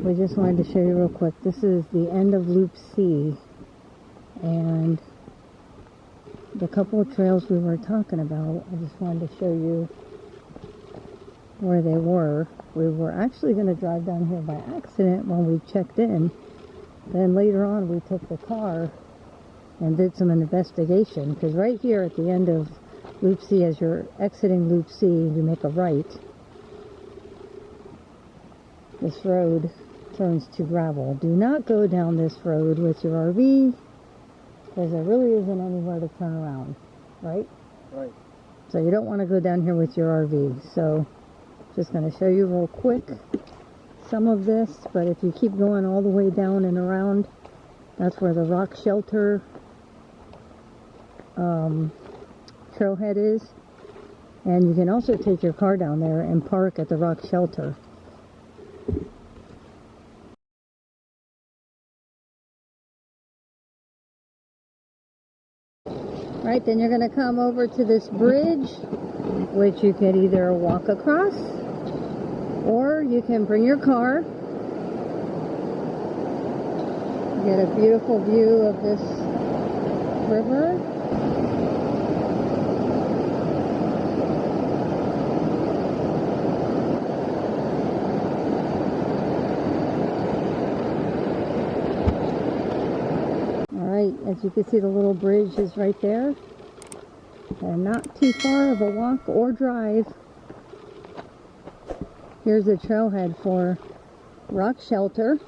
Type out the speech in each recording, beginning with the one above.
we just wanted to show you real quick. This is the end of Loop C, and the couple of trails we were talking about, I just wanted to show you where they were. We were actually going to drive down here by accident when we checked in. Then later on we took the car and did some investigation, because right here at the end of Loop C, as you're exiting Loop C, you make a right. This road turns to gravel. Do not go down this road with your RV, because there really isn't anywhere to turn around, right? Right. So you don't want to go down here with your RV. So just going to show you real quick some of this, but if you keep going all the way down and around, that's where the rock shelter trailhead is. And you can also take your car down there and park at the rock shelter. Right, then you're going to come over to this bridge, which you could either walk across, or you can bring your car. Get a beautiful view of this river. Alright, as you can see, the little bridge is right there. And not too far of a walk or drive. Here's the trailhead for Rock Shelter.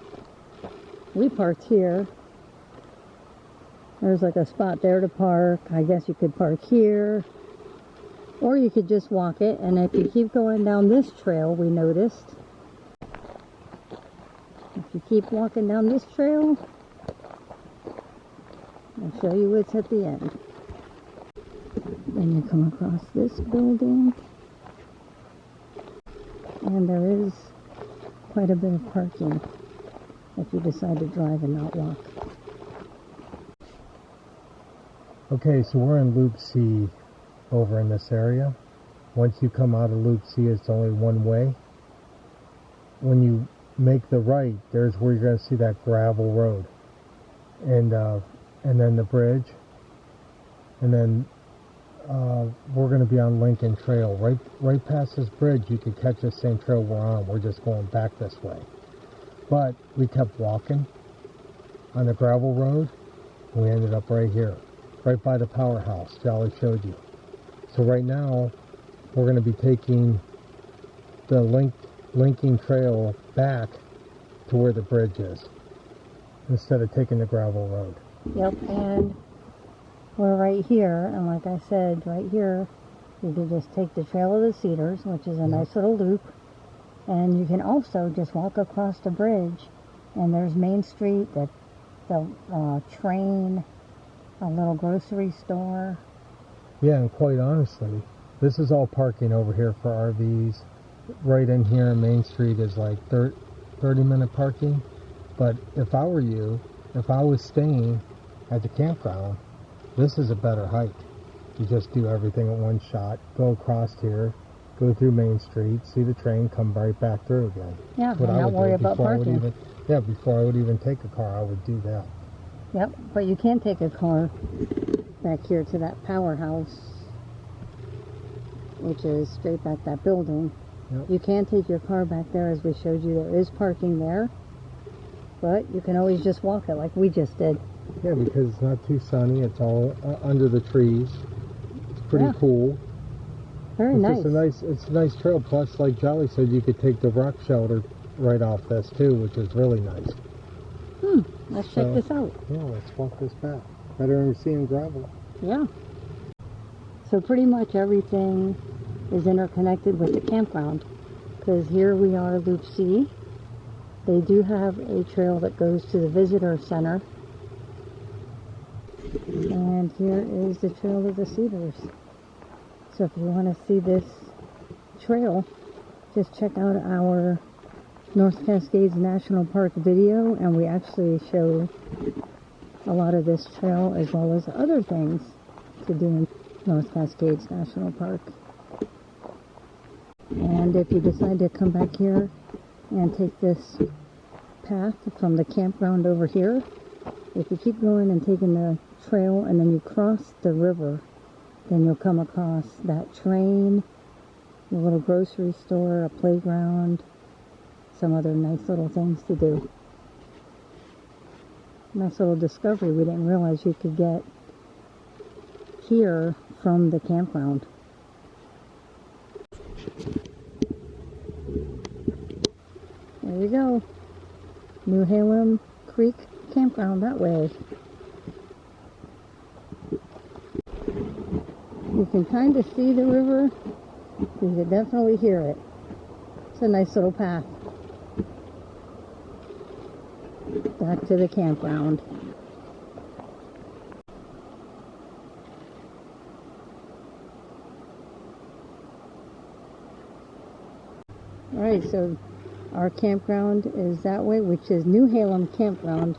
We parked here. There's like a spot there to park. I guess you could park here, or you could just walk it. And if you keep going down this trail, we noticed, if you keep walking down this trail, I'll show you what's at the end. Then you come across this building, and there is quite a bit of parking if you decide to drive and not walk. Okay, so we're in Loop C over in this area. Once you come out of Loop C, it's only one way. When you make the right, there's where you're going to see that gravel road, and then the bridge, and then we're going to be on Lincoln Trail. Right past this bridge, you could catch the same trail we're on. We're just going back this way. But we kept walking on the gravel road, and we ended up right here, right by the powerhouse Jolly showed you. So right now, we're going to be taking the linking trail back to where the bridge is, instead of taking the gravel road. Yep, and we're right here, and like I said, right here, you can just take the Trail of the Cedars, which is a nice little loop, and you can also just walk across the bridge, and there's Main Street, the train, a little grocery store. Yeah, and quite honestly, this is all parking over here for RVs. Right in here, Main Street is like 30-minute parking, but if I were you, if I was staying at the campground, this is a better hike. You just do everything at one shot, go across here, go through Main Street, see the train, come right back through again. Yeah, and not worry about parking. Before I would even take a car, I would do that. Yep, but you can take a car back here to that powerhouse, which is straight back that building. Yep. You can take your car back there, as we showed you. There is parking there, but you can always just walk it like we just did. Yeah, because it's not too sunny. It's all under the trees. It's pretty cool. Very nice. It's a nice trail. Plus, like Jolly said, you could take the rock shelter right off this too, which is really nice. Let's check this out. Yeah, let's walk this back. Better than seeing gravel. Yeah. So pretty much everything is interconnected with the campground, because here we are, Loop C. They do have a trail that goes to the visitor center. And here is the Trail of the Cedars. So if you want to see this trail, just check out our North Cascades National Park video, and we actually show a lot of this trail as well as other things to do in North Cascades National Park. And if you decide to come back here and take this path from the campground over here. If you keep going and taking the trail and then you cross the river, then you'll come across that train, a little grocery store, a playground, some other nice little things to do. Nice little discovery. We didn't realize you could get here from the campground. There you go. Newhalem Creek Campground that way. You can kind of see the river. You can definitely hear it. It's a nice little path. Back to the campground. Alright, so our campground is that way, which is Newhalem Campground,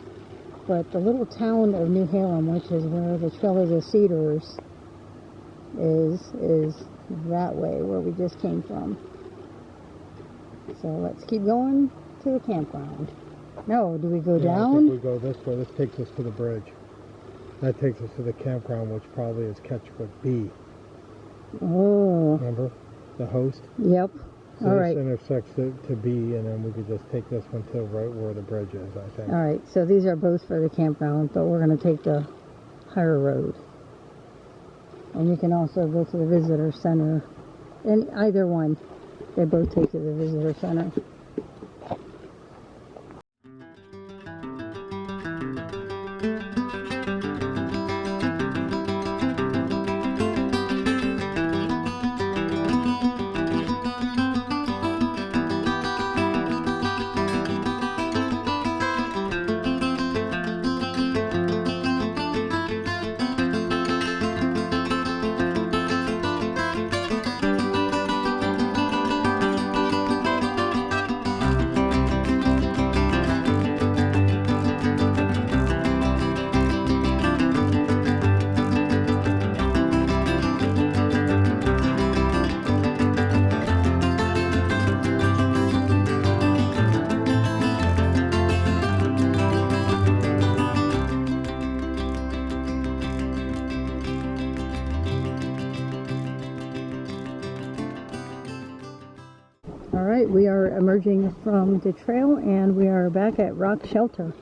but the little town of Newhalem, which is where the Trail of the Cedars is that way, where we just came from. So let's keep going to the campground. No, do we go down? I think we go this way. This takes us to the bridge. That takes us to the campground, which probably is Catchfoot B. Oh. Remember? The host? Yep. So All this right. intersects to B, and then we could just take this one to right where the bridge is, I think. All right, so these are both for the campground, but we're going to take the higher road. And you can also go to the visitor center. And either one, they both take to the visitor center. Alright, we are emerging from the trail and we are back at Rock Shelter.